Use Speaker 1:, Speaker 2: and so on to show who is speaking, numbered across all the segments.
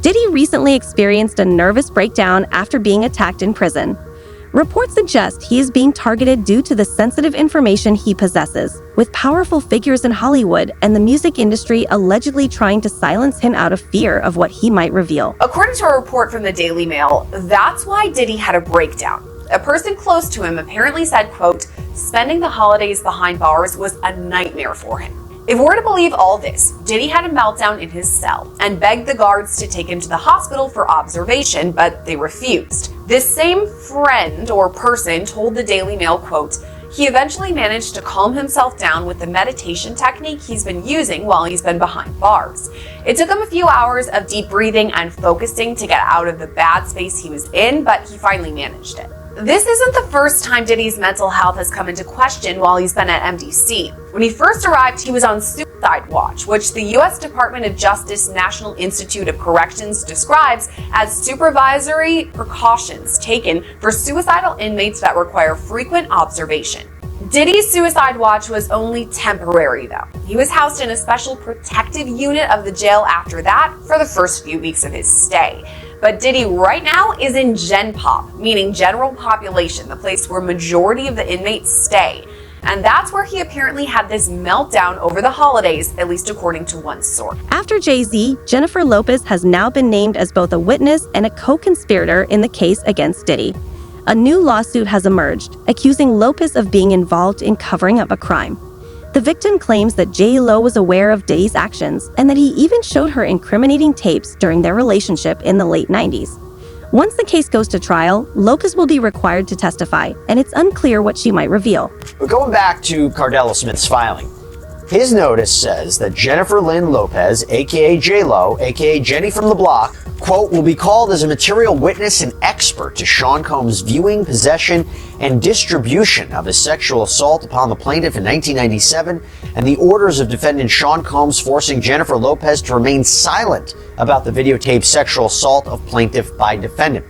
Speaker 1: Diddy recently experienced a nervous breakdown after being attacked in prison. Reports suggest he is being targeted due to the sensitive information he possesses, with powerful figures in Hollywood and the music industry allegedly trying to silence him out of fear of what he might reveal.
Speaker 2: According to a report from the Daily Mail, that's why Diddy had a breakdown. A person close to him apparently said, quote, "Spending the holidays behind bars was a nightmare for him." If we're to believe all this, Diddy had a meltdown in his cell and begged the guards to take him to the hospital for observation, but they refused. This same friend or person told the Daily Mail, quote, "He eventually managed to calm himself down with the meditation technique he's been using while he's been behind bars. It took him a few hours of deep breathing and focusing to get out of the bad space he was in, but he finally managed it." This isn't the first time Diddy's mental health has come into question while he's been at MDC. When he first arrived, he was on suicide watch, which the U.S. Department of Justice National Institute of Corrections describes as supervisory precautions taken for suicidal inmates that require frequent observation. Diddy's suicide watch was only temporary, though. He was housed in a special protective unit of the jail after that for the first few weeks of his stay. But Diddy right now is in Gen Pop, meaning general population, the place where majority of the inmates stay. And that's where he apparently had this meltdown over the holidays, at least according to one source.
Speaker 1: After Jay-Z, Jennifer Lopez has now been named as both a witness and a co-conspirator in the case against Diddy. A new lawsuit has emerged, accusing Lopez of being involved in covering up a crime. The victim claims that J-Lo was aware of Diddy's actions and that he even showed her incriminating tapes during their relationship in the late 90s. Once the case goes to trial, Lopez will be required to testify, and it's unclear what she might reveal.
Speaker 3: But going back to Cardella Smith's filing, his notice says that Jennifer Lynn Lopez, aka J-Lo, aka Jenny from the Block, quote, will be called as a material witness and expert to Sean Combs' viewing, possession, and distribution of his sexual assault upon the plaintiff in 1997, and the orders of defendant Sean Combs forcing Jennifer Lopez to remain silent about the videotaped sexual assault of plaintiff by defendant.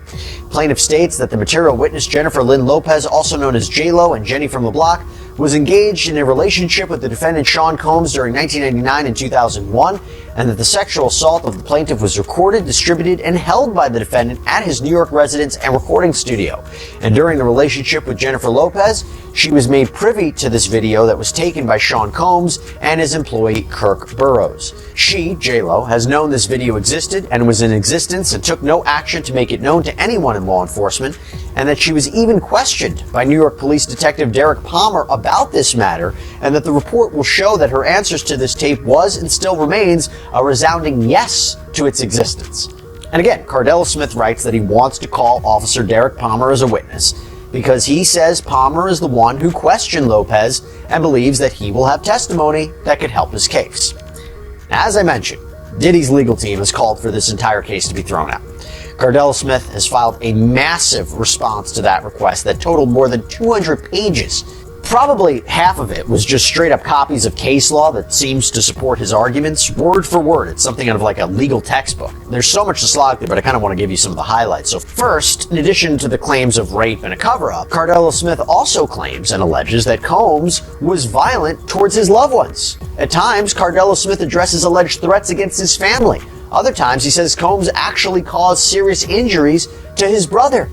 Speaker 3: Plaintiff states that the material witness Jennifer Lynn Lopez, also known as J-Lo and Jenny from the Block, was engaged in a relationship with the defendant Sean Combs during 1999 and 2001, and that the sexual assault of the plaintiff was recorded, distributed, and held by the defendant at his New York residence and recording studio. And during the relationship with Jennifer Lopez, she was made privy to this video that was taken by Sean Combs and his employee Kirk Burrows. She, J-Lo, has known this video existed and was in existence and took no action to make it known to anyone in law enforcement, and that she was even questioned by New York Police Detective Derek Palmer about this matter, and that the report will show that her answers to this tape was and still remains a resounding yes to its existence. And again, Cardella Smith writes that he wants to call Officer Derek Palmer as a witness because he says Palmer is the one who questioned Lopez and believes that he will have testimony that could help his case. Now, as I mentioned, Diddy's legal team has called for this entire case to be thrown out. Cardella Smith has filed a massive response to that request that totaled more than 200 pages. Probably half of it was just straight up copies of case law that seems to support his arguments, word for word. It's something out of like a legal textbook. There's so much to slog through, but I kind of want to give you some of the highlights. So first, in addition to the claims of rape and a cover-up, Cardella Smith also claims and alleges that Combs was violent towards his loved ones. At times, Cardella Smith addresses alleged threats against his family. Other times, he says Combs actually caused serious injuries to his brother.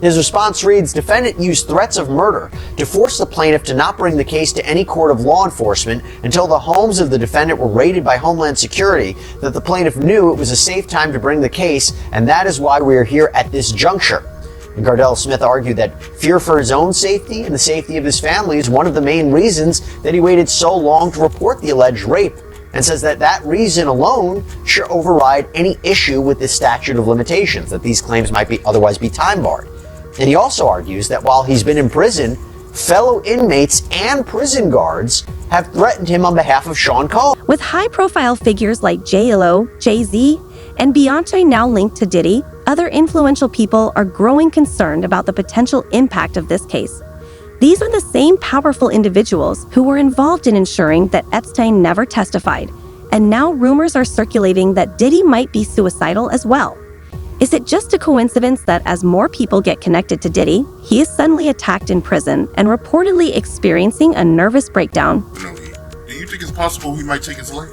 Speaker 3: His response reads, defendant used threats of murder to force the plaintiff to not bring the case to any court of law enforcement until the homes of the defendant were raided by Homeland Security, that the plaintiff knew it was a safe time to bring the case, and that is why we are here at this juncture. And Cardella Smith argued that fear for his own safety and the safety of his family is one of the main reasons that he waited so long to report the alleged rape, and says that that reason alone should override any issue with this statute of limitations, that these claims might otherwise be time barred. And he also argues that while he's been in prison, fellow inmates and prison guards have threatened him on behalf of Sean Combs.
Speaker 1: With high-profile figures like J-Lo, Jay-Z, and Beyonce now linked to Diddy, other influential people are growing concerned about the potential impact of this case. These are the same powerful individuals who were involved in ensuring that Epstein never testified, and now rumors are circulating that Diddy might be suicidal as well. Is it just a coincidence that as more people get connected to Diddy, he is suddenly attacked in prison and reportedly experiencing a nervous breakdown?
Speaker 4: Do you think it's possible he might take his life?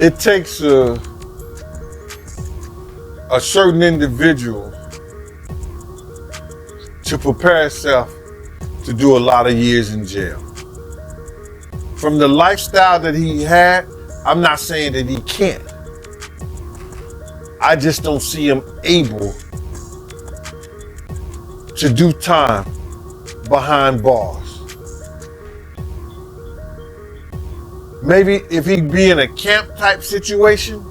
Speaker 5: It takes
Speaker 4: a certain individual to prepare himself to do a lot of years in jail. From the lifestyle that he had, I'm not saying that he can't. I just don't see him able to do time behind bars. Maybe if he'd be in a camp type situation,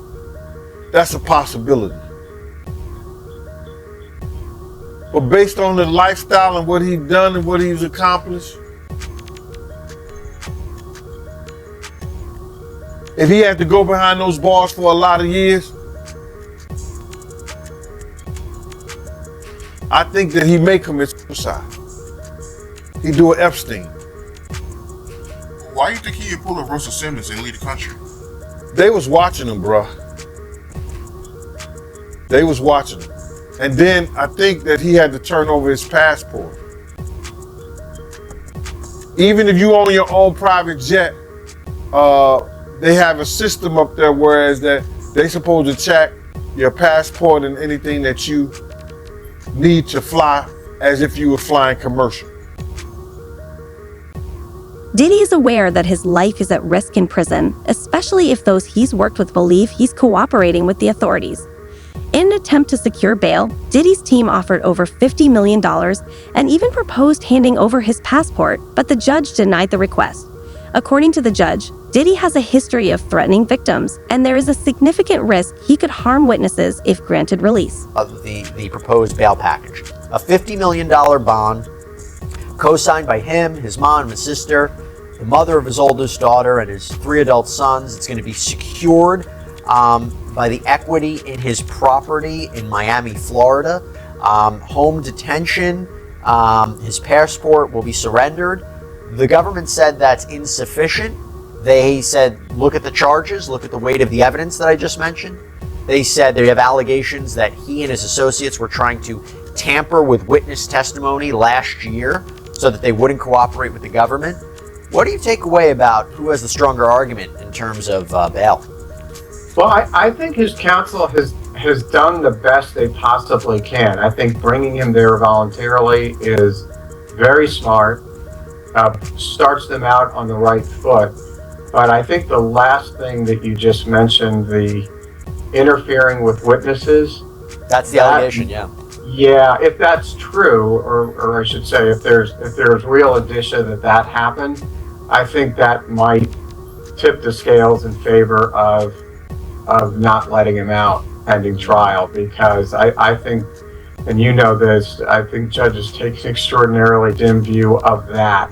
Speaker 4: that's a possibility. But based on the lifestyle and what he'd done and what he's accomplished, if he had to go behind those bars for a lot of years, I think that he may commit suicide. He'd do an Epstein.
Speaker 5: Why do you think he would pull a Russell Simmons and leave the country?
Speaker 4: They was watching him, bruh. They was watching him. And then I think that he had to turn over his passport. Even if you own your own private jet, they have a system up there whereas that they supposed to check your passport and anything that you need to fly as if you were flying commercial.
Speaker 1: Diddy is aware that his life is at risk in prison, especially if those he's worked with believe he's cooperating with the authorities. In an attempt to secure bail, Diddy's team offered over $50 million and even proposed handing over his passport, but the judge denied the request. According to the judge, Diddy has a history of threatening victims, and there is a significant risk he could harm witnesses if granted release.
Speaker 3: Of the proposed bail package. A $50 million bond, co-signed by him, his mom, his sister, the mother of his oldest daughter, and his 3 adult sons. It's going to be secured by the equity in his property in Miami, Florida. Home detention, his passport will be surrendered. The government said that's insufficient. They said, look at the charges, look at the weight of the evidence that I just mentioned. They said they have allegations that he and his associates were trying to tamper with witness testimony last year so that they wouldn't cooperate with the government. What do you take away about who has the stronger argument in terms of bail?
Speaker 6: Well, I think his counsel has done the best they possibly can. I think bringing him there voluntarily is very smart, starts them out on the right foot. But I think the last thing that you just mentioned, the interfering with witnesses.
Speaker 3: That's the allegation, yeah.
Speaker 6: Yeah, if that's true, or I should say, if there's real indicia that happened, I think that might tip the scales in favor of not letting him out pending trial, because I think, and you know this, I think judges take an extraordinarily dim view of that,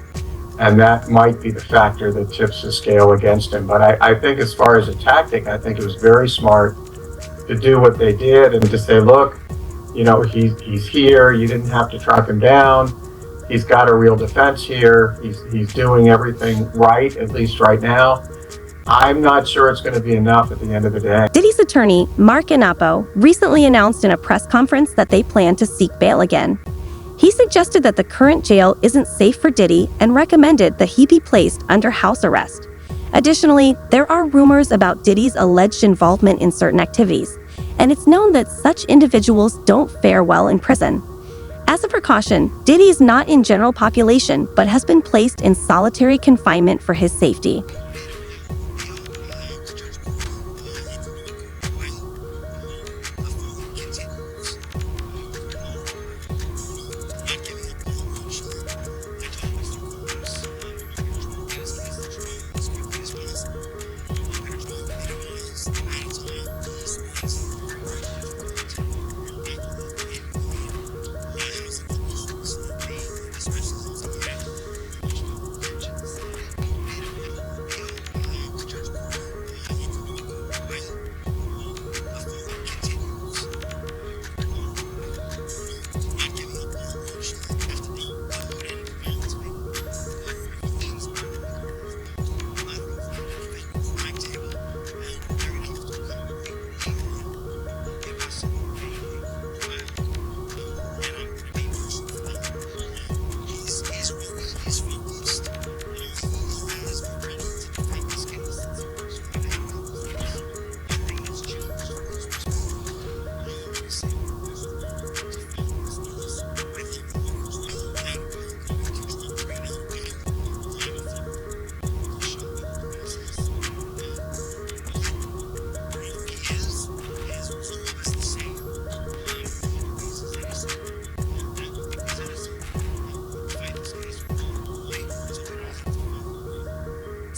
Speaker 6: and that might be the factor that tips the scale against him. But I think as far as a tactic, I think it was very smart to do what they did and to say, look, you know, he's here, you didn't have to track him down, he's got a real defense here, he's doing everything right, at least right now. I'm not sure it's going to be enough at the end of the day.
Speaker 1: Diddy's attorney, Mark Inapo, recently announced in a press conference that they plan to seek bail again. He suggested that the current jail isn't safe for Diddy and recommended that he be placed under house arrest. Additionally, there are rumors about Diddy's alleged involvement in certain activities, and it's known that such individuals don't fare well in prison. As a precaution, Diddy is not in general population but has been placed in solitary confinement for his safety.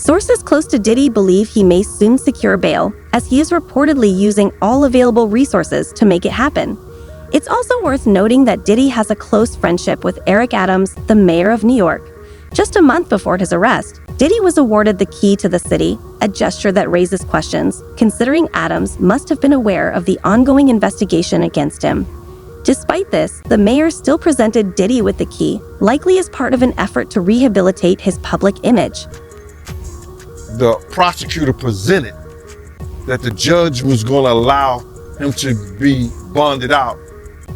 Speaker 1: Sources close to Diddy believe he may soon secure bail, as he is reportedly using all available resources to make it happen. It's also worth noting that Diddy has a close friendship with Eric Adams, the mayor of New York. Just a month before his arrest, Diddy was awarded the key to the city, a gesture that raises questions, considering Adams must have been aware of the ongoing investigation against him. Despite this, the mayor still presented Diddy with the key, likely as part of an effort to rehabilitate his public image.
Speaker 4: The prosecutor presented that the judge was going to allow him to be bonded out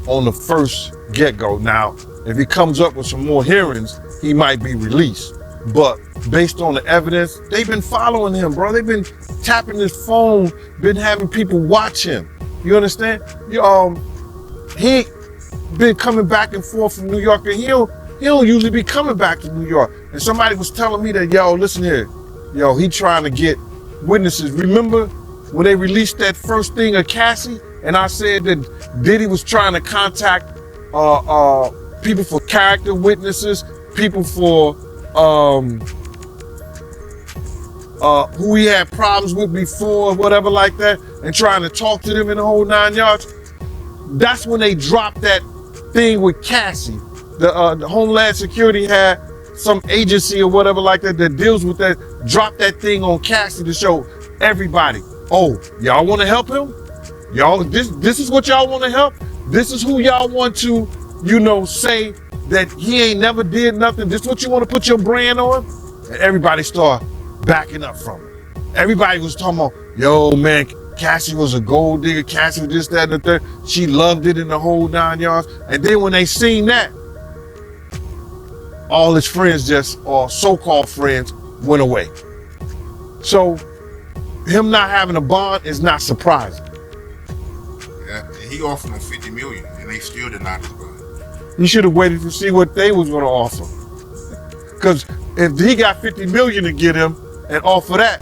Speaker 4: on the first get-go. Now, if he comes up with some more hearings, he might be released. But based on the evidence, they've been following him, bro. They've been tapping his phone, been having people watch him. You understand? He been coming back and forth from New York, and he don't usually be coming back to New York. And somebody was telling me that, yo, listen here, yo, he trying to get witnesses. Remember when they released that first thing of Cassie, and I said that Diddy was trying to contact people for character witnesses, people for who he had problems with before, whatever like that, and trying to talk to them in the whole 9 yards. That's when they dropped that thing with Cassie. The Homeland Security had some agency or whatever like that that deals with that, dropped that thing on Cassie to show everybody, oh, y'all want to help him? Y'all, this is what y'all want to help? This is who y'all want to, say that he ain't never did nothing. This is what you want to put your brand on? And everybody started backing up from it. Everybody was talking about, yo, man, Cassie was a gold digger. Cassie was this, that, and the third. She loved it in the whole 9 yards. And then when they seen that, all his friends or so-called friends, went away. So him not having a bond is not surprising.
Speaker 5: Yeah, and he offered him $50 million, and they still denied his bond.
Speaker 4: He should have waited to see what they was going to offer. Because if he got $50 million to get him and offer that,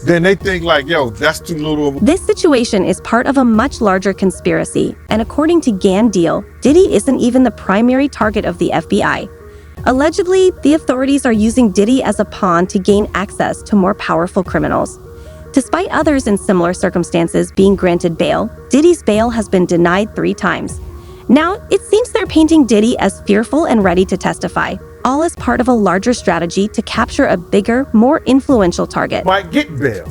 Speaker 4: then they think like, yo, that's too little of a...
Speaker 1: This situation is part of a much larger conspiracy, and according to Gan Deal, Diddy isn't even the primary target of the FBI. Allegedly, the authorities are using Diddy as a pawn to gain access to more powerful criminals. Despite others in similar circumstances being granted bail, Diddy's bail has been denied 3 times. Now, it seems they're painting Diddy as fearful and ready to testify, all as part of a larger strategy to capture a bigger, more influential target.
Speaker 4: Might get bail.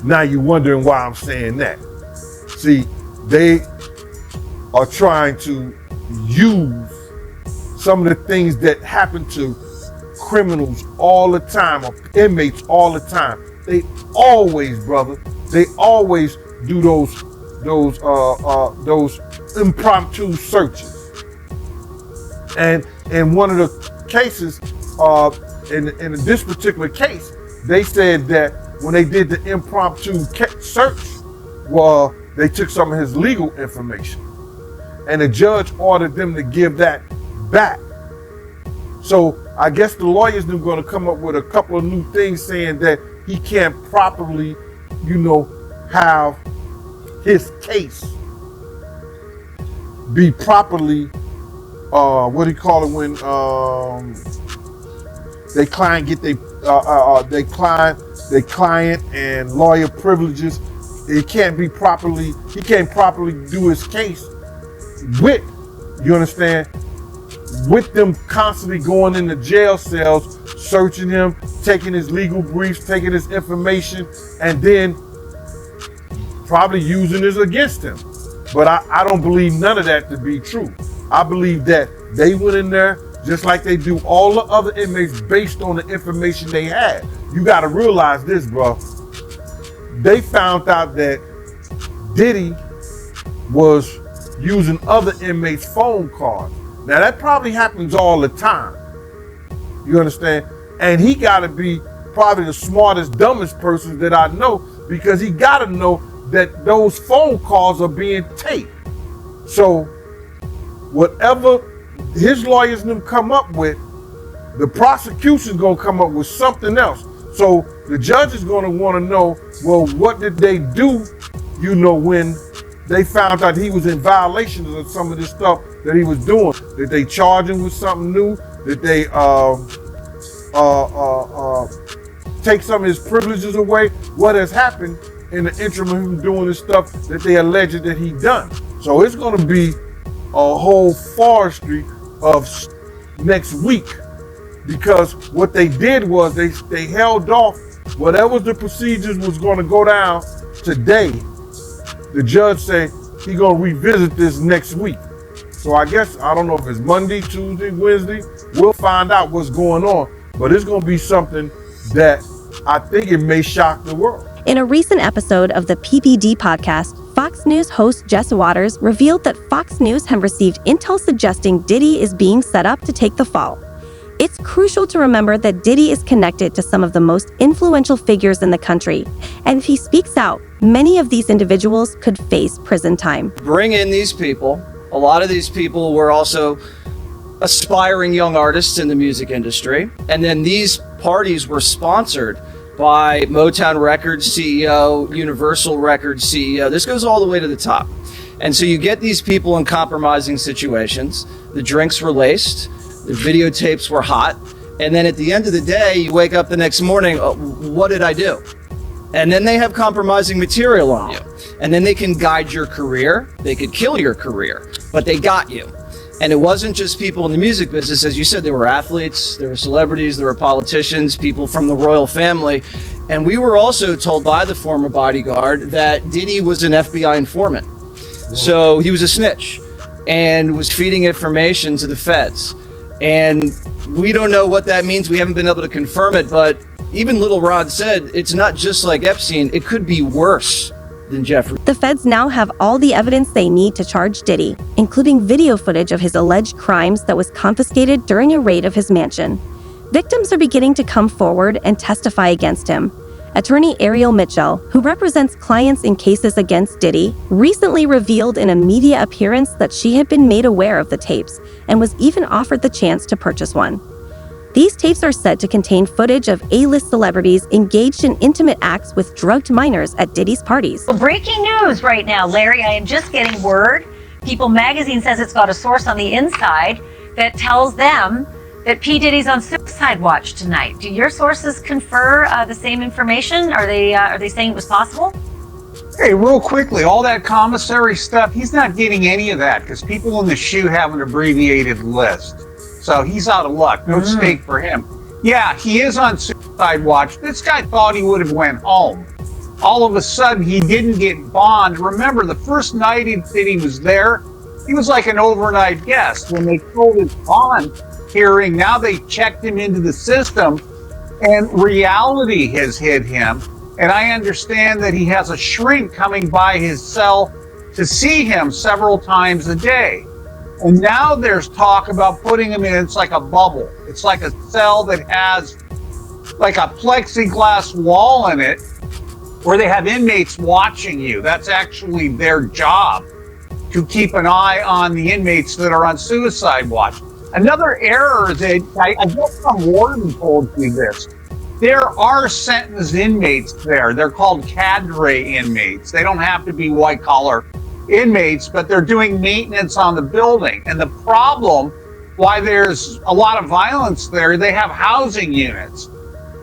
Speaker 4: Now you're wondering why I'm saying that. See, they are trying to use some of the things that happen to criminals all the time, or inmates all the time. They always, brother, they always do those impromptu searches. And in one of the cases, in this particular case, they said that when they did the impromptu search, well, they took some of his legal information, and the judge ordered them to give that back. So I guess the lawyers are going to come up with a couple of new things saying that he can't properly, have his case be properly, what do you call it when they client get they client and lawyer privileges. He can't properly do his case with, you understand, with them constantly going into jail cells, searching him, taking his legal briefs, taking his information, and then probably using this against him. But I don't believe none of that to be true. I believe that they went in there just like they do all the other inmates based on the information they had. You got to realize this, bro. They found out that Diddy was using other inmates' phone cards. Now that probably happens all the time. You understand? And he got to be probably the smartest, dumbest person that I know, because he got to know that those phone calls are being taped. So whatever his lawyers them come up with, the prosecution's gonna come up with something else. So the judge is gonna want to know, well, what did they do, when they found out he was in violation of some of this stuff that he was doing? Did they charge him with something new? Did they take some of his privileges away. What has happened in the interim of him doing the stuff that they alleged that he done. So it's going to be a whole forestry of next week, because what they did was they held off whatever the procedures was going to go down today. The judge said he's going to revisit this next week. So I guess, I don't know if it's Monday, Tuesday, Wednesday, we'll find out what's going on, but it's going to be something that I think it may shock the world.
Speaker 1: In a recent episode of the PPD podcast, Fox News host Jess Waters revealed that Fox News had received intel suggesting Diddy is being set up to take the fall. It's crucial to remember that Diddy is connected to some of the most influential figures in the country, and if he speaks out, many of these individuals could face prison time.
Speaker 7: Bring in these people. A lot of these people were also aspiring young artists in the music industry, and then these parties were sponsored by Motown Records CEO, Universal Records CEO. This goes all the way to the top. And so you get these people in compromising situations. The drinks were laced, the videotapes were hot, and then at the end of the day, you wake up the next morning, what did I do? And then they have compromising material on you. And then they can guide your career, they could kill your career, but they got you. And it wasn't just people in the music business. As you said, there were athletes, there were celebrities, there were politicians, people from the royal family. And we were also told by the former bodyguard that Diddy was an FBI informant. So he was a snitch and was feeding information to the feds. And we don't know what that means. We haven't been able to confirm it, but even Little Rod said it's not just like Epstein, it could be worse than Jeffrey.
Speaker 1: The feds now have all the evidence they need to charge Diddy, including video footage of his alleged crimes that was confiscated during a raid of his mansion. Victims are beginning to come forward and testify against him. Attorney Ariel Mitchell, who represents clients in cases against Diddy, recently revealed in a media appearance that she had been made aware of the tapes and was even offered the chance to purchase one. These tapes are said to contain footage of A-list celebrities engaged in intimate acts with drugged minors at Diddy's parties.
Speaker 8: Well, breaking news right now, Larry. I am just getting word. People magazine says it's got a source on the inside that tells them that P. Diddy's on suicide watch tonight. Do your sources confer the same information? Are they saying it was possible?
Speaker 9: Hey, real quickly, all that commissary stuff, he's not getting any of that because people in the SHU have an abbreviated list. So he's out of luck. No stake for him. Yeah, he is on suicide watch. This guy thought he would have went home. All of a sudden, he didn't get bond. Remember, the first night that he was there, he was like an overnight guest. When they told his bond hearing, now they checked him into the system, and reality has hit him. And I understand that he has a shrink coming by his cell to see him several times a day. And now there's talk about putting him in, it's like a bubble. It's like a cell that has like a plexiglass wall in it where they have inmates watching you. That's actually their job, to keep an eye on the inmates that are on suicide watch. Another error that I guess some warden told me this. There are sentenced inmates there. They're called cadre inmates. They don't have to be white collar inmates, but they're doing maintenance on the building. And the problem why there's a lot of violence there, they have housing units.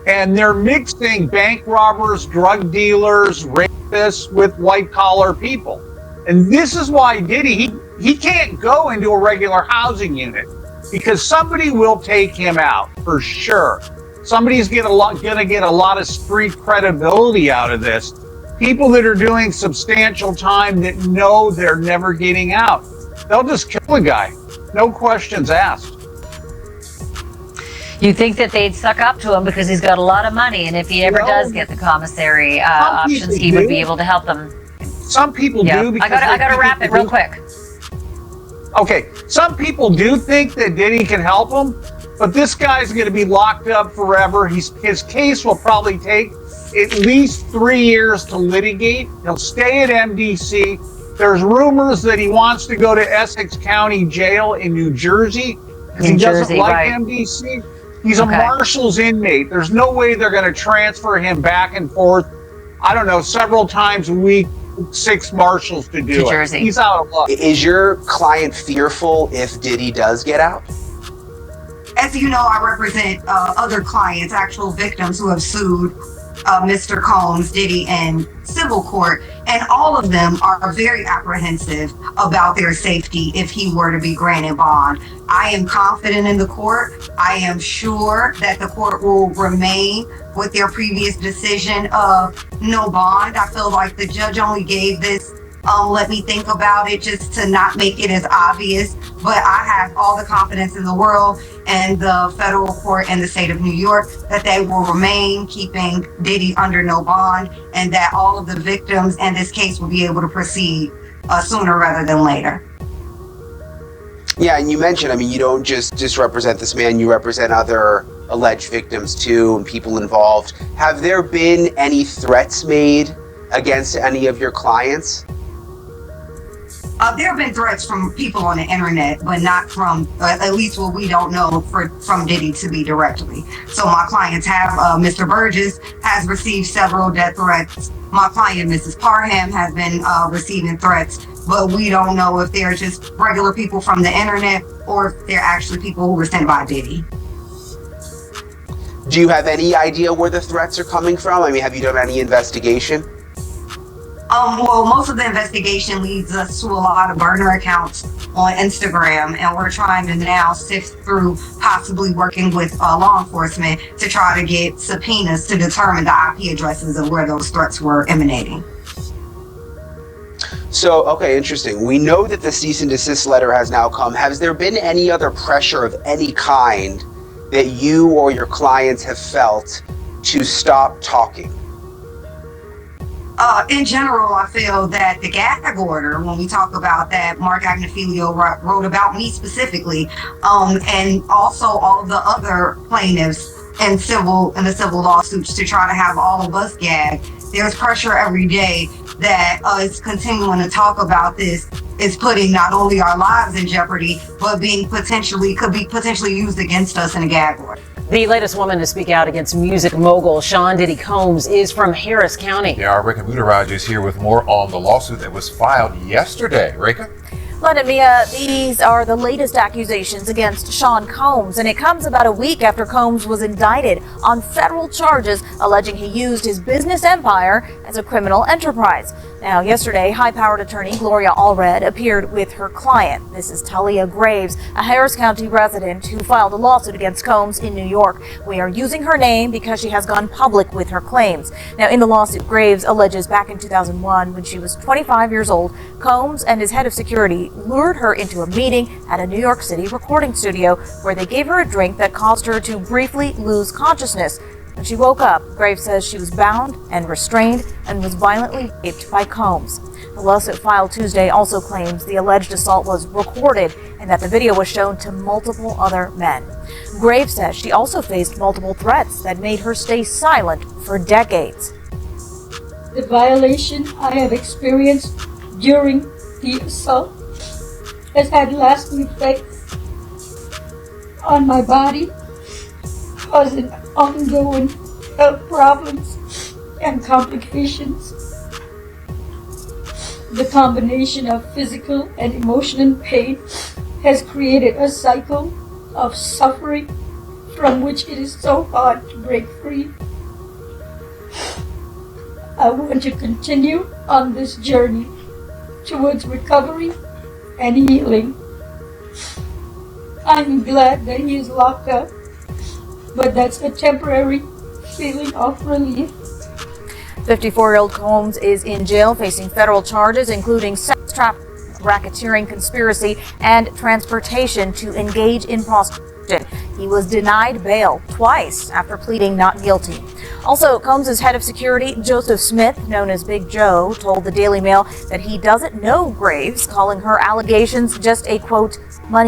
Speaker 9: And they're mixing bank robbers, drug dealers, rapists with white collar people. And this is why Diddy, he can't go into a regular housing unit because somebody will take him out for sure. Somebody's gonna get a lot of street credibility out of this. People that are doing substantial time that know they're never getting out. They'll just kill a guy. No questions asked.
Speaker 8: You think that they'd suck up to him because he's got a lot of money, and if he ever does get the commissary options, he would be able to help them.
Speaker 9: Some people do. Because
Speaker 8: I gotta wrap it real quick.
Speaker 9: Okay, some people do think that Diddy can help them, but this guy's going to be locked up forever. His case will probably take at least 3 years to litigate. He'll stay at MDC. There's rumors that he wants to go to Essex County Jail in New Jersey because he doesn't like MDC. He's a marshal's inmate. There's no way they're going to transfer him back and forth, I don't know, several times a week, 6 marshals to do it.
Speaker 8: Jersey.
Speaker 9: He's out of luck.
Speaker 10: Is your client fearful if Diddy does get out? as you know, I represent other clients, actual victims who have sued Mr. Combs, Diddy, in civil court, and all of them are very apprehensive about their safety if he were to be granted bond. I am confident in the court. I am sure that the court will remain with their previous decision of no bond. I feel like the judge only gave this let me think about it just to not make it as obvious, but I have all the confidence in the world and the federal court and the state of New York that they will remain keeping Diddy under no bond, and that all of the victims in this case will be able to proceed sooner rather than later.
Speaker 11: Yeah, and you mentioned, I mean, you don't just represent this man, you represent other alleged victims too, and people involved. Have there been any threats made against any of your clients?
Speaker 10: There have been threats from people on the internet, but not from, at least what we don't know, from Diddy to me directly. So my clients have, Mr. Burgess has received several death threats. My client, Mrs. Parham, has been receiving threats, but we don't know if they're just regular people from the internet or if they're actually people who were sent by Diddy.
Speaker 11: Do you have any idea where the threats are coming from? I mean, have you done any investigation?
Speaker 10: Well, most of the investigation leads us to a lot of burner accounts on Instagram, and we're trying to now sift through possibly working with law enforcement to try to get subpoenas to determine the IP addresses of where those threats were emanating.
Speaker 11: So, okay, interesting. We know that the cease and desist letter has now come. Has there been any other pressure of any kind that you or your clients have felt to stop talking?
Speaker 10: In general, I feel that the gag order, when we talk about that, Mark Agnifilio wrote about me specifically, and also all of the other plaintiffs in the civil lawsuits to try to have all of us gagged. There's pressure every day that is continuing to talk about this is putting not only our lives in jeopardy, but could be potentially used against us in a gag order.
Speaker 12: The latest woman to speak out against music mogul Sean Diddy Combs is from Harris County.
Speaker 13: Yeah, our Reka Budaraj is here with more on the lawsuit that was filed yesterday. Reka?
Speaker 14: London Mia, these are the latest accusations against Sean Combs, and it comes about a week after Combs was indicted on federal charges alleging he used his business empire as a criminal enterprise. Now, yesterday, high-powered attorney Gloria Allred appeared with her client. This is Talia Graves, a Harris County resident who filed a lawsuit against Combs in New York. We are using her name because she has gone public with her claims. Now, in the lawsuit, Graves alleges back in 2001, when she was 25 years old, Combs and his head of security lured her into a meeting at a New York City recording studio where they gave her a drink that caused her to briefly lose consciousness. When she woke up, Graves says she was bound and restrained and was violently raped by Combs. The lawsuit filed Tuesday also claims the alleged assault was recorded and that the video was shown to multiple other men. Graves says she also faced multiple threats that made her stay silent for decades.
Speaker 15: The violation I have experienced during the assault has had lasting effects on my body, causing ongoing health problems and complications. The combination of physical and emotional pain has created a cycle of suffering from which it is so hard to break free. I want to continue on this journey towards recovery and healing. I'm glad that he is locked up, but that's a temporary feeling of relief.
Speaker 14: 54-year-old Combs is in jail facing federal charges, including sex trafficking, racketeering, conspiracy, and transportation to engage in prostitution. He was denied bail twice after pleading not guilty. Also, Combs' head of security, Joseph Smith, known as Big Joe, told the Daily Mail that he doesn't know Graves, calling her allegations just a, quote, money